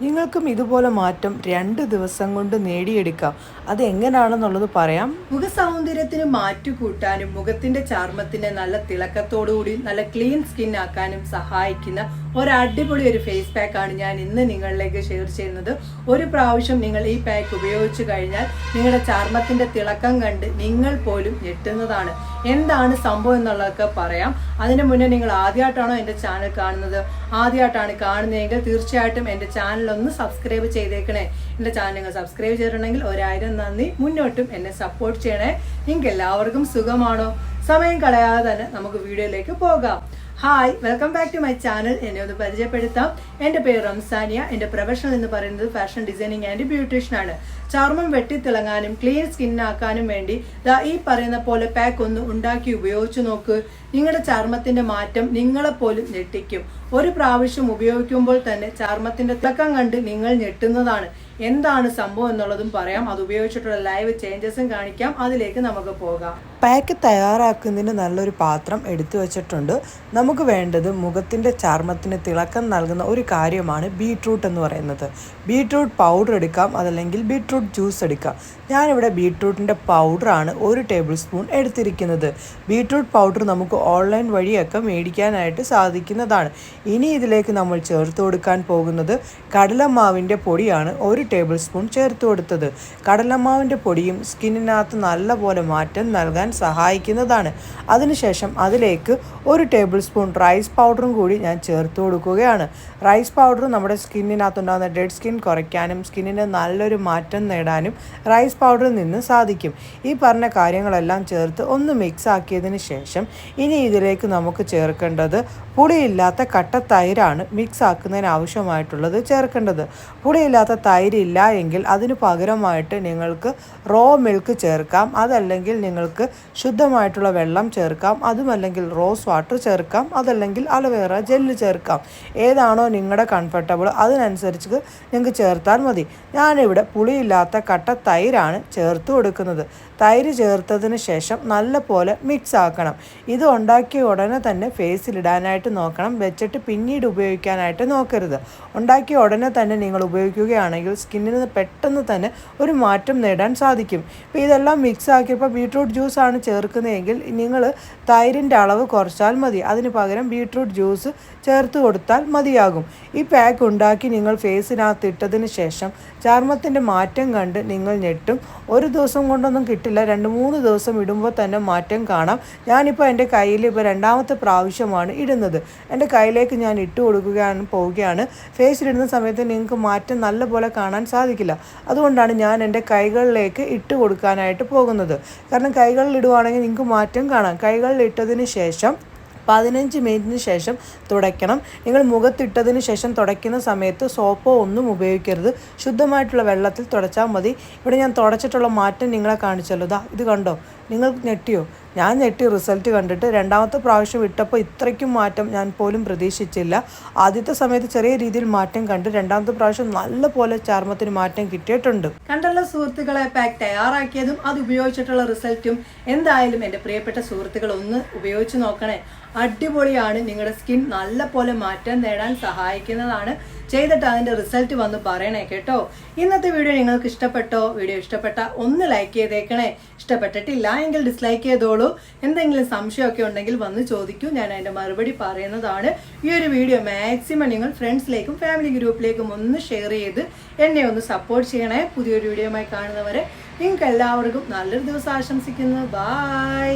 നിങ്ങൾക്കും ഇതുപോലെ മാറ്റം 2 ദിവസം കൊണ്ട് നേടിയെടുക്കാം. അത് എങ്ങനെയാണെന്നുള്ളത് പറയാം. മുഖസൗന്ദര്യത്തിന് മാറ്റുകൂട്ടാനും മുഖത്തിന്റെ ചർമ്മത്തിന് നല്ല തിളക്കത്തോടുകൂടി നല്ല ക്ലീൻ സ്കിൻ ആക്കാനും സഹായിക്കുന്ന ഒരു ഫേസ് പാക്ക് ആണ് ഞാൻ ഇന്ന് നിങ്ങളിലേക്ക് ഷെയർ ചെയ്യുന്നത്. ഒരു പ്രാവശ്യം നിങ്ങൾ ഈ പാക്ക് ഉപയോഗിച്ചു കഴിഞ്ഞാൽ നിങ്ങളുടെ ചർമ്മത്തിന്റെ തിളക്കം കണ്ട് നിങ്ങൾ പോലും ഞെട്ടുന്നതാണ്. എന്താണ് സംഭവം എന്നുള്ളതൊക്കെ പറയാം. അതിനു മുന്നേ നിങ്ങൾ ആദ്യമായിട്ടാണോ എൻ്റെ ചാനൽ കാണുന്നത്? ആദ്യമായിട്ടാണ് കാണുന്നതെങ്കിൽ തീർച്ചയായിട്ടും എൻ്റെ ചാനൽ ഒന്ന് സബ്സ്ക്രൈബ് ചെയ്തേക്കണേ. എൻ്റെ ചാനൽ നിങ്ങൾ സബ്സ്ക്രൈബ് ചെയ്തിട്ടുണ്ടെങ്കിൽ 1000 നന്ദി. മുന്നോട്ടും എന്നെ സപ്പോർട്ട് ചെയ്യണേ. നിങ്ങൾക്ക് എല്ലാവർക്കും സുഖമാണോ? സമയം കളയാതെ തന്നെ നമുക്ക് വീഡിയോയിലേക്ക് പോകാം. Hi, welcome back to my channel. എന്നെ ഒന്ന് പരിചയപ്പെടുത്താം. എൻ്റെ പേര് റംസാനിയ. എൻ്റെ പ്രൊഫഷൻ എന്ന് പറയുന്നത് ഫാഷൻ ഡിസൈനിങ് ആൻഡ് ബ്യൂട്ടീഷ്യനാണ്. ചർമ്മം വെട്ടിത്തിളങ്ങാനും ക്ലീൻ സ്കിന്നാക്കാനും വേണ്ടി ഈ പറയുന്ന പോലെ പാക്ക് ഒന്ന് ഉണ്ടാക്കി ഉപയോഗിച്ചു നോക്ക്. നിങ്ങളുടെ ചർമ്മത്തിന്റെ മാറ്റം നിങ്ങളെപ്പോലും ഞെട്ടിക്കും. ഒരു പ്രാവശ്യം ഉപയോഗിക്കുമ്പോൾ തന്നെ ചർമ്മത്തിന്റെ തിളക്കം കണ്ട് നിങ്ങൾ ഞെട്ടുന്നതാണ്. എന്താണ് സംഭവം എന്നുള്ളതും പറയാം. അത് ഉപയോഗിച്ചിട്ടുള്ള ലൈവ് ചേഞ്ചസും കാണിക്കാം. അതിലേക്ക് നമുക്ക് പോകാം. പാക്ക് തയ്യാറാക്കുന്നതിന് നല്ലൊരു പാത്രം എടുത്തു വെച്ചിട്ടുണ്ട്. നമുക്ക് വേണ്ടത് മുഖത്തിൻ്റെ ചർമ്മത്തിന് തിളക്കം നൽകുന്ന ഒരു കാര്യമാണ് ബീട്രൂട്ട് എന്ന് പറയുന്നത്. ബീട്രൂട്ട് പൗഡർ എടുക്കാം, അതല്ലെങ്കിൽ ബീട്രൂട്ട് ജ്യൂസ് എടുക്കാം. ഞാനിവിടെ ബീട്രൂട്ടിൻ്റെ പൗഡറാണ് 1 ടേബിൾ സ്പൂൺ എടുത്തിരിക്കുന്നത്. ബീട്രൂട്ട് പൗഡർ നമുക്ക് ഓൺലൈൻ വഴിയൊക്കെ മേടിക്കാനായിട്ട് സാധിക്കുന്നതാണ്. ഇനി ഇതിലേക്ക് നമ്മൾ ചേർത്ത് കൊടുക്കാൻ പോകുന്നത് കടലമാവിൻ്റെ പൊടിയാണ്. 1 ടേബിൾ സ്പൂൺ ചേർത്ത് കൊടുത്തത്. കടലമാവിൻ്റെ പൊടിയും സ്കിന്നിനകത്ത് നല്ലപോലെ മാറ്റം നൽകാൻ സഹായിക്കുന്നതാണ്. അതിനുശേഷം അതിലേക്ക് 1 ടേബിൾ സ്പൂൺ റൈസ് പൗഡറും കൂടി ഞാൻ ചേർത്ത് കൊടുക്കുകയാണ്. റൈസ് പൗഡർ നമ്മുടെ സ്കിന്നിനകത്തുണ്ടാകുന്ന ഡെഡ് സ്കിൻ കുറയ്ക്കാനും സ്കിന്നിന് നല്ലൊരു മാറ്റം നേടാനും റൈസ് പൗഡറിൽ നിന്ന് സാധിക്കും. ഈ പറഞ്ഞ കാര്യങ്ങളെല്ലാം ചേർത്ത് ഒന്ന് മിക്സ് ആക്കിയതിന് ശേഷം ഇനി ഇതിലേക്ക് നമുക്ക് ചേർക്കേണ്ടത് പുളിയില്ലാത്ത കട്ട തൈരാണ്. മിക്സ് ആക്കുന്നതിന് ആവശ്യമായിട്ടുള്ളത് ചേർക്കേണ്ടത്. പുളിയില്ലാത്ത തൈര് ഇല്ല എങ്കിൽ അതിന് പകരമായിട്ട് നിങ്ങൾക്ക് റോ മിൽക്ക് ചേർക്കാം, അതല്ലെങ്കിൽ നിങ്ങൾക്ക് ശുദ്ധമായിട്ടുള്ള വെള്ളം ചേർക്കാം, അതുമല്ലെങ്കിൽ റോസ് വാട്ടർ ചേർക്കാം, അതല്ലെങ്കിൽ അലോവേറ ജെല്ല് ചേർക്കാം. ഏതാണോ നിങ്ങളുടെ കംഫർട്ടബിൾ അതിനനുസരിച്ച് നിങ്ങൾക്ക് ചേർത്താൽ മതി. ഞാനിവിടെ പുളിയില്ലാത്ത കട്ട തൈരാണ് ചേർത്ത് കൊടുക്കുന്നത്. തൈര് ചേർത്തതിന് ശേഷം നല്ലപോലെ മിക്സ് ആക്കണം. ഇത് ഉണ്ടാക്കിയ ഉടനെ തന്നെ ഫേസിലിടാനായിട്ട് നോക്കണം. വെച്ചിട്ട് പിന്നീട് ഉപയോഗിക്കാനായിട്ട് നോക്കരുത്. ഉണ്ടാക്കിയ ഉടനെ തന്നെ നിങ്ങൾ ഉപയോഗിക്കുകയാണെങ്കിൽ സ്കിന്നിന് പെട്ടെന്ന് തന്നെ ഒരു മാറ്റം നേടാൻ സാധിക്കും. ഇപ്പോൾ ഇതെല്ലാം മിക്സ് ആക്കിയപ്പോൾ ബീട്രൂട്ട് ജ്യൂസാണ് ചേർക്കുന്നതെങ്കിൽ നിങ്ങൾ തൈരിൻ്റെ അളവ് കുറച്ചാൽ മതി. അതിന് പകരം ബീട്രൂട്ട് ജ്യൂസ് ചേർത്ത് കൊടുത്താൽ മതിയാകും. ഈ പാക്ക് ഉണ്ടാക്കി നിങ്ങൾ ഫേസിനകത്ത് ഇട്ടതിന് ശേഷം ചർമ്മത്തിൻ്റെ മാറ്റം കണ്ട് നിങ്ങൾ ഞെട്ടും. ഒരു ദിവസം കൊണ്ടൊന്നും കിട്ടില്ല, 2-3 ദിവസം ഇടുമ്പോൾ തന്നെ മാറ്റം കാണാം. ഞാനിപ്പോൾ എൻ്റെ കയ്യിൽ ഇപ്പോൾ 2ാമത്തെ പ്രാവശ്യമാണ് ഇടുന്നത്. എൻ്റെ കയ്യിലേക്ക് ഞാൻ ഇട്ട് പോവുകയാണ്. ഫേസിലിടുന്ന സമയത്ത് നിങ്ങൾക്ക് മാറ്റം നല്ലപോലെ കാണാൻ സാധിക്കില്ല. അതുകൊണ്ടാണ് ഞാൻ എൻ്റെ കൈകളിലേക്ക് ഇട്ട് കൊടുക്കാനായിട്ട് പോകുന്നത്. കാരണം കൈകളിൽ ഇടുവാണെങ്കിൽ നിങ്ങൾക്ക് മാറ്റം കാണാം. കൈകളിൽ ഇട്ടതിന് ശേഷം 15 മിനിറ്റിന് ശേഷം തുടയ്ക്കണം. നിങ്ങൾ മുഖത്തിട്ടതിന് ശേഷം തുടയ്ക്കുന്ന സമയത്ത് സോപ്പോ ഒന്നും ഉപയോഗിക്കരുത്. ശുദ്ധമായിട്ടുള്ള വെള്ളത്തിൽ തുടച്ചാൽ മതി. ഇവിടെ ഞാൻ തുടച്ചിട്ടുള്ള മാറ്റം നിങ്ങളെ കാണിച്ചല്ലോ. ഇത് കണ്ടോ? നിങ്ങൾ ഞെട്ടിയോ? ഞാൻ ഞെട്ടി. റിസൾട്ട് കണ്ടിട്ട് 2ാമത്തെ പ്രാവശ്യം ഇട്ടപ്പോൾ ഇത്രയ്ക്കും മാറ്റം ഞാൻ പോലും പ്രതീക്ഷിച്ചില്ല. ആദ്യത്തെ സമയത്ത് ചെറിയ രീതിയിൽ മാറ്റം കണ്ട് 2ാമത്തെ പ്രാവശ്യം നല്ല പോലെ ചർമ്മത്തിന് മാറ്റം കിട്ടിയിട്ടുണ്ട്. കണ്ടല്ലോ സുഹൃത്തുക്കളെ, പാക്ക് തയ്യാറാക്കിയതും അത് ഉപയോഗിച്ചിട്ടുള്ള റിസൾട്ടും. എന്തായാലും എൻ്റെ പ്രിയപ്പെട്ട സുഹൃത്തുക്കൾ ഒന്ന് ഉപയോഗിച്ച് നോക്കണേ. അടിപൊളിയാണ്. നിങ്ങളുടെ സ്കിൻ നല്ല പോലെ മാറ്റം നേടാൻ സഹായിക്കുന്നതാണ്. ചെയ്തിട്ട് അതിൻ്റെ റിസൾട്ട് വന്ന് പറയണേ കേട്ടോ. ഇന്നത്തെ വീഡിയോ നിങ്ങൾക്ക് ഇഷ്ടപ്പെട്ടോ? വീഡിയോ ഇഷ്ടപ്പെട്ട ഒന്ന് ലൈക്ക് ചെയ്തേക്കണേ. ഇഷ്ടപ്പെട്ടിട്ടില്ല എങ്കിൽ ഡിസ്ലൈക്ക് ചെയ്തോളൂ. എന്തെങ്കിലും സംശയമൊക്കെ ഉണ്ടെങ്കിൽ വന്ന് ചോദിക്കൂ, ഞാൻ അതിൻ്റെ മറുപടി പറയുന്നതാണ്. ഈ ഒരു വീഡിയോ മാക്സിമം നിങ്ങൾ ഫ്രണ്ട്സിലേക്കും ഫാമിലി ഗ്രൂപ്പിലേക്കും ഒന്ന് ഷെയർ ചെയ്ത് എന്നെ ഒന്ന് സപ്പോർട്ട് ചെയ്യണേ. പുതിയൊരു വീഡിയോയുമായി കാണുന്നവരെ നിങ്ങൾക്ക് എല്ലാവർക്കും നല്ലൊരു ദിവസം ആശംസിക്കുന്നു. ബൈ.